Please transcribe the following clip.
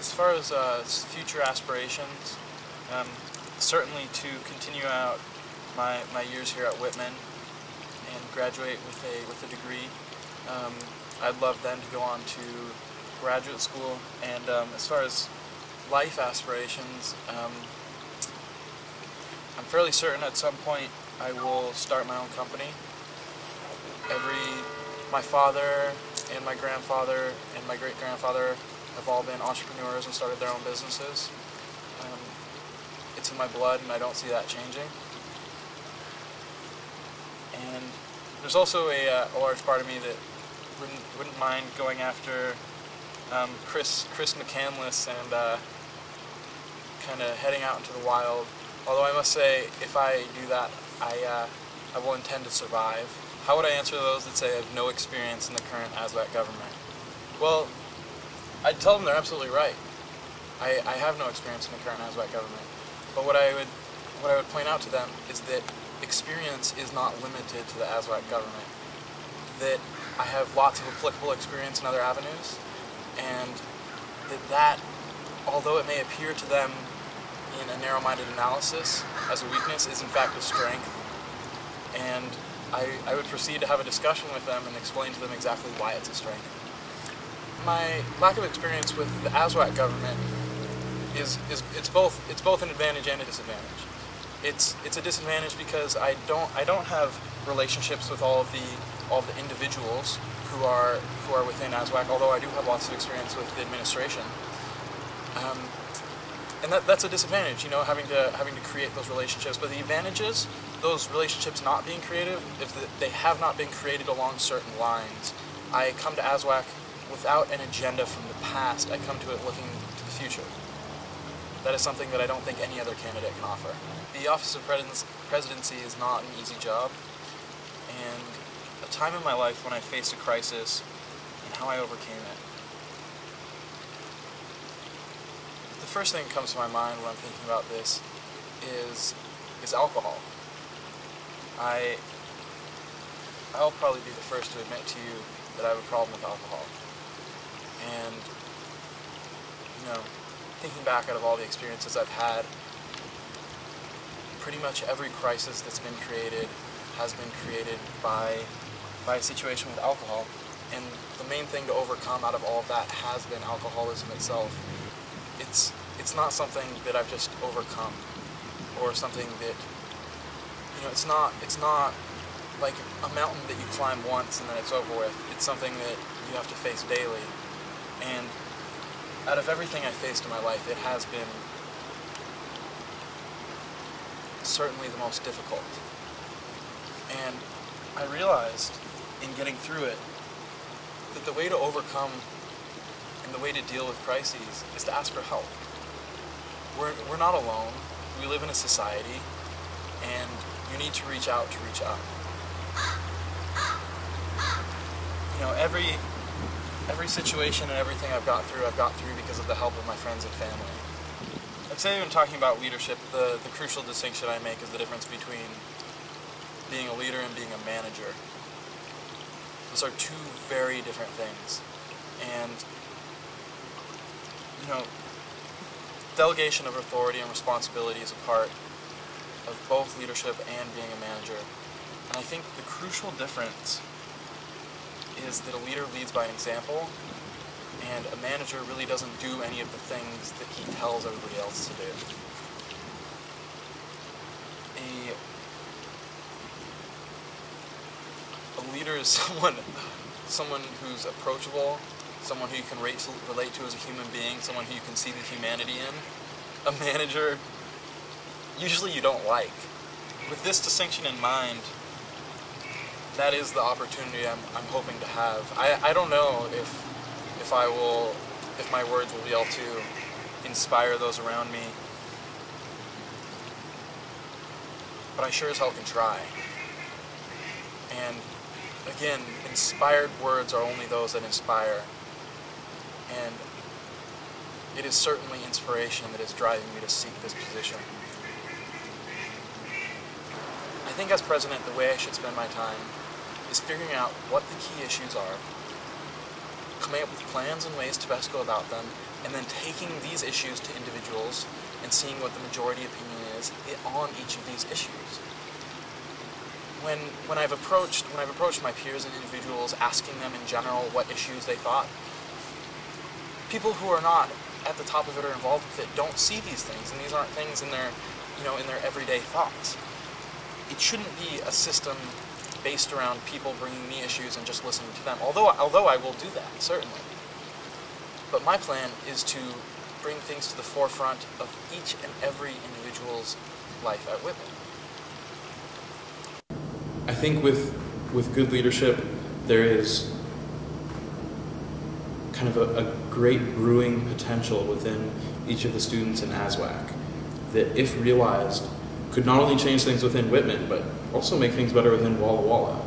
As far as future aspirations, certainly to continue out my years here at Whitman and graduate with a degree. I'd love then to go on to graduate school, and as far as life aspirations, I'm fairly certain at some point I will start my own company. My father and my grandfather and my great-grandfather have all been entrepreneurs and started their own businesses. It's in my blood, and I don't see that changing. And there's also a large part of me that wouldn't mind going after Chris McCandless and kind of heading out into the wild. Although I must say, if I do that, I will intend to survive. How would I answer those that say I have no experience in the current ASWAC government? Well, I'd tell them they're absolutely right. I have no experience in the current ASWAC government. But what I would point out to them is that experience is not limited to the ASWAC government. That I have lots of applicable experience in other avenues, and that although it may appear to them in a narrow-minded analysis as a weakness, is in fact a strength. And I would proceed to have a discussion with them and explain to them exactly why it's a strength. My lack of experience with the ASWAC government it's both an advantage and a disadvantage. It's a disadvantage because I don't have relationships with all of the individuals who are within ASWAC, although I do have lots of experience with the administration. And that's a disadvantage, you know, having to create those relationships. But the advantage is those relationships not being created, if they have not been created along certain lines. I come to ASWAC without an agenda from the past. I come to it looking to the future. That is something that I don't think any other candidate can offer. The office of presidency is not an easy job, and a time in my life when I faced a crisis and how I overcame it. The first thing that comes to my mind when I'm thinking about this is alcohol. I'll probably be the first to admit to you that I have a problem with alcohol. And, you know, thinking back out of all the experiences I've had, pretty much every crisis that's been created has been created by a situation with alcohol. And the main thing to overcome out of all of that has been alcoholism itself. It's not something that I've just overcome, or something that, you know, it's not like a mountain that you climb once and then it's over with. It's something that you have to face daily. And out of everything I faced in my life, it has been certainly the most difficult. And I realized in getting through it that the way to overcome and the way to deal with crises is to ask for help. We're not alone. We live in a society, and you need to reach out to reach out. You know, every situation and everything I've got through because of the help of my friends and family. I'd say when talking about leadership, the crucial distinction I make is the difference between being a leader and being a manager. Those are two very different things. And, you know, delegation of authority and responsibility is a part of both leadership and being a manager. And I think the crucial difference is that a leader leads by example, and a manager really doesn't do any of the things that he tells everybody else to do. A leader is someone who's approachable, someone who you can relate to as a human being, someone who you can see the humanity in. A manager, usually you don't like. With this distinction in mind, that is the opportunity I'm hoping to have. I don't know if my words will be able to inspire those around me, but I sure as hell can try. And again, inspired words are only those that inspire, and it is certainly inspiration that is driving me to seek this position. I think as president, the way I should spend my time is figuring out what the key issues are, coming up with plans and ways to best go about them, and then taking these issues to individuals and seeing what the majority opinion is on each of these issues. When I've approached my peers and individuals, asking them in general what issues they thought, people who are not at the top of it or involved with it don't see these things, and these aren't things in their everyday thoughts. It shouldn't be a system based around people bringing me issues and just listening to them, although I will do that, certainly. But my plan is to bring things to the forefront of each and every individual's life at Whitman. I think with good leadership, there is kind of a great brewing potential within each of the students in ASWAC that, if realized, could not only change things within Whitman, but also make things better within Walla Walla.